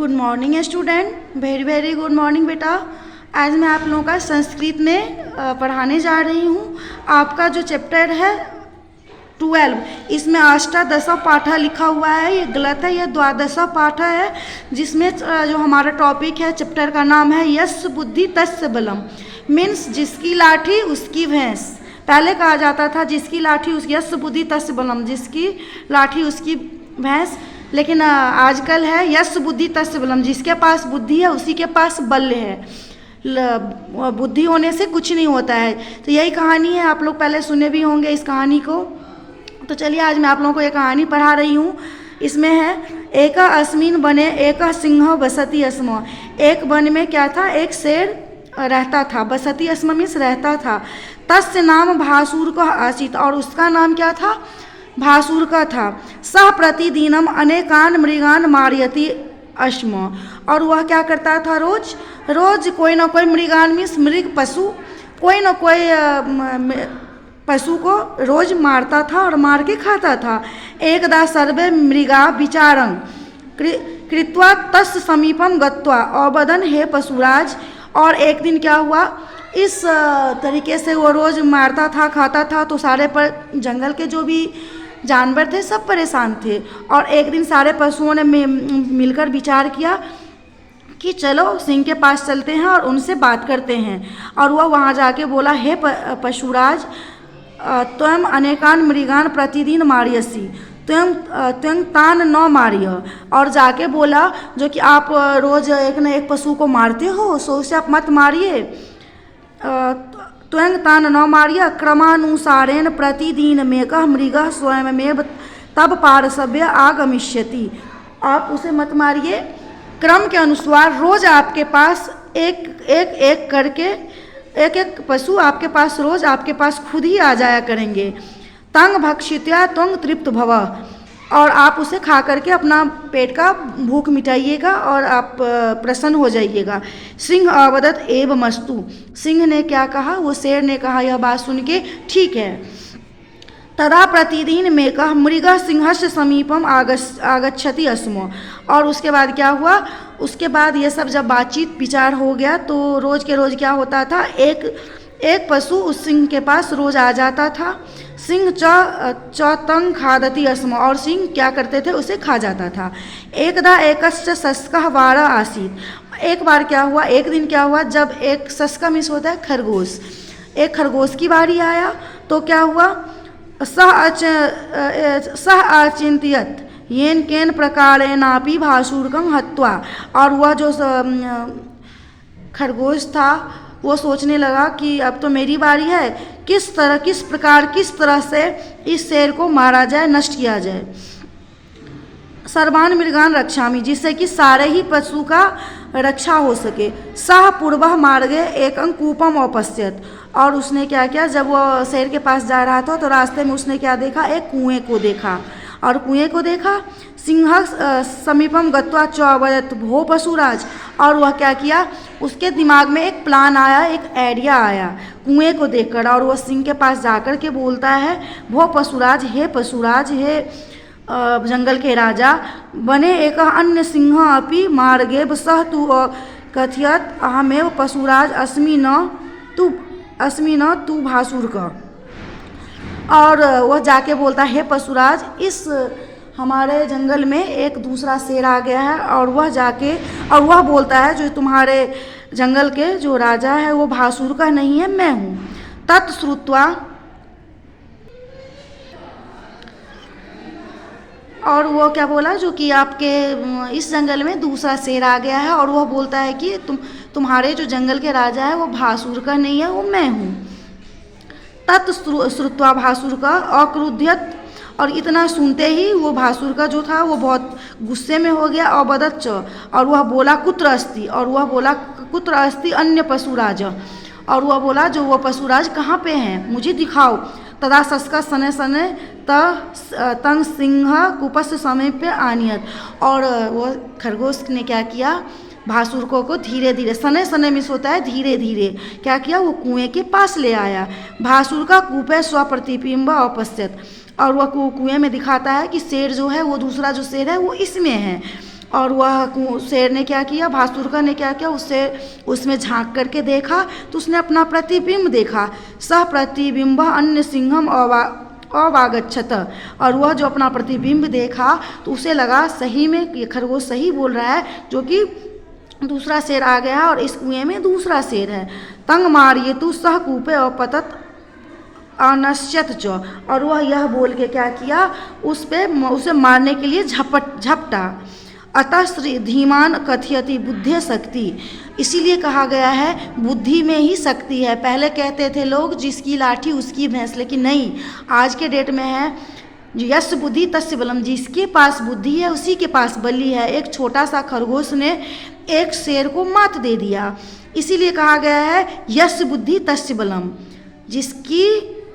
Good morning student, very very good morning बेटा। आज मैं आप लोगों का संस्कृत में पढ़ाने जा रही हूँ। आपका जो चैप्टर है 12, इसमें अष्टादश पाठा लिखा हुआ है, ये गलत है, ये द्वादश पाठा है, जिसमें जो हमारा टॉपिक है चैप्टर का नाम है यस्य बुद्धि तस्य बलम। मीन्स जिसकी लाठी उसकी भैंस। पहले कहा जाता था जिसकी लाठी उसकी, यस्य बुद्धि तस्य बलम, जिसकी लाठी उसकी भैंस। लेकिन आजकल है यस्य बुद्धि तस्य बलम, जिसके पास बुद्धि है उसी के पास बल है। बुद्धि होने से कुछ नहीं होता है। तो यही कहानी है, आप लोग पहले सुने भी होंगे इस कहानी को। तो चलिए आज मैं आप लोगों को ये कहानी पढ़ा रही हूँ। इसमें है एक अस्मिन बने एक सिंह बसती अस्म। एक वन में क्या था, एक शेर रहता था। बसती अस्म मीन्स रहता था। तस्य नाम भासुर का आसित, और उसका नाम क्या था, भासुर का था। सह प्रतिदिनम अनेकान मृगान मारयति अस्म, और वह क्या करता था, रोज रोज कोई ना कोई मृगान मीन्स मृग पशु, कोई ना कोई पशु को रोज मारता था और मार के खाता था। एकदा सर्वे मृगा विचारं कृत्वा तस् समीपम गत्वा अवदन हे पशुराज। और एक दिन क्या हुआ, इस तरीके से वो रोज मारता था खाता था, तो सारे पर जंगल के जो भी जानवर थे सब परेशान थे। और एक दिन सारे पशुओं ने मिलकर विचार किया कि चलो सिंह के पास चलते हैं और उनसे बात करते हैं। और वह वहाँ जाके बोला, हे पशुराज, त्वं अनेकान मृगान प्रतिदिन मारियसी त्वं तान न मारिय। और जाके बोला जो कि आप रोज एक न एक पशु को मारते हो, सो उसे आप मत मारिए। त्वं तान न मारिय क्रमानुसारेण प्रतिदिन मेकः मृगः स्वयमेव तब पार्श्वे आगमिष्यति। आप उसे मत मारिए, क्रम के अनुसार रोज आपके पास एक करके एक एक पशु आपके पास रोज आपके पास खुद ही आ जाया करेंगे। तंग भक्षित्या त्वं तृप्त भव, और आप उसे खा करके अपना पेट का भूख मिटाइएगा और आप प्रसन्न हो जाइएगा। सिंह अवदत एव मस्तु, सिंह ने क्या कहा, वो शेर ने कहा यह बात सुन के ठीक है। तदा प्रतिदिन मेकः मृगः सिंहस्य समीपम आगच्छति अस्म। और उसके बाद क्या हुआ, उसके बाद ये सब जब बातचीत विचार हो गया तो रोज के रोज क्या होता था, एक पशु उस सिंह के पास रोज आ जाता था। सिंह तंग खादति अस्म, और सिंह क्या करते थे, उसे खा जाता था। एकदा एकश्च शस्कः वारा आसीत्। एक बार क्या हुआ, एक दिन क्या हुआ, जब एक शस्का मिस होता है खरगोश, एक खरगोश की बारी आया तो क्या हुआ, सह अचिंत्यत येन केन प्रकारेणापि भासुरकं हत्वा। और वह जो खरगोश था वो सोचने लगा कि अब तो मेरी बारी है, किस तरह से इस शेर को मारा जाए, नष्ट किया जाए। सर्वान मृगान रक्षामि, जिससे कि सारे ही पशु का रक्षा हो सके। सह पूर्वः मार्गे एकं कूपम अपश्यत, और उसने क्या किया, जब वो शेर के पास जा रहा था तो रास्ते में उसने क्या देखा, एक कुएं को देखा। और कुएं को देखा, सिंह समीपम गत्वा चौवदत भो पशुराज। और वह क्या किया, उसके दिमाग में एक प्लान आया, एक आइडिया आया कुएं को देखकर। और वह सिंह के पास जाकर के बोलता है, भो पशुराज, हे पशुराज, हे जंगल के राजा, बने एक अन्य सिंह अपि मार्गे सह तु कथयत अहमेव पशुराज अस्मि न तू भासुर का। और वह जाके बोलता है, हे पशुराज, इस हमारे जंगल में एक दूसरा शेर आ गया है, और वह जाके और वह बोलता है जो तुम्हारे जंगल के जो राजा है वो भासुर का नहीं है, मैं हूँ। तत्श्रुत्वा, और वो क्या बोला, जो कि आपके इस जंगल में दूसरा शेर आ गया है, और वह बोलता है कि तुम्हारे जो जंगल के राजा है वो भासुर का नहीं है, वो मैं हूँ। तत्श्रुत्वा भासुर का अक्रुध्यत, और इतना सुनते ही वो भासुर का जो था वो बहुत गुस्से में हो गया। अवदच्च, और वह बोला कुत्र अस्ति, और वह बोला कुत्र अस्ति अन्य पशुराज, और वह बोला जो वो पशुराज कहाँ पे हैं, मुझे दिखाओ। तदा शस्का सने सने तंग सिंह कुपस समय पे आनियत, और वो खरगोश ने क्या किया, भासुर को धीरे धीरे, सने सने मिस होता है धीरे धीरे, क्या किया, वो कुएं के पास ले आया। भासुर का कूपे स्वप्रतिबिंब अपश्यत, और वह कुएं में दिखाता है कि शेर जो है वो दूसरा जो शेर है वो इसमें है। और वह शेर ने क्या किया, भासुर ने क्या किया, उसमें झांक करके देखा तो उसने अपना प्रतिबिंब देखा। सह प्रतिबिंब अन्य सिंहम अवागच्छत, और वह जो अपना प्रतिबिंब देखा तो उसे लगा सही में ये खरगोश सही बोल रहा है, जो कि दूसरा शेर आ गया और इस कुएं में दूसरा शेर है। तंग मारिए तू सह कूपे अपतत अनश्यत च, और वह यह बोल के क्या किया, उसे मारने के लिए झपटा। अतः श्री धीमान कथयति बुद्धि शक्ति, इसीलिए कहा गया है बुद्धि में ही शक्ति है। पहले कहते थे लोग जिसकी लाठी उसकी भैंस, लेकिन नहीं, आज के डेट में है यश बुद्धि तस्य बलम, जिसके पास बुद्धि है उसी के पास बली है। एक छोटा सा खरगोश ने एक शेर को मात दे दिया, इसीलिए कहा गया है यश बुद्धि तस्य बलम,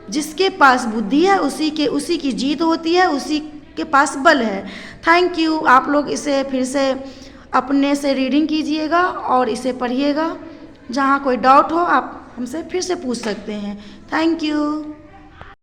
जिसके पास बुद्धि है उसी की जीत होती है, उसी के पास बल है। Thank you. आप लोग इसे फिर से अपने से रीडिंग कीजिएगा और इसे पढ़िएगा। जहाँ कोई डाउट हो आप हमसे फिर से पूछ सकते हैं। Thank you.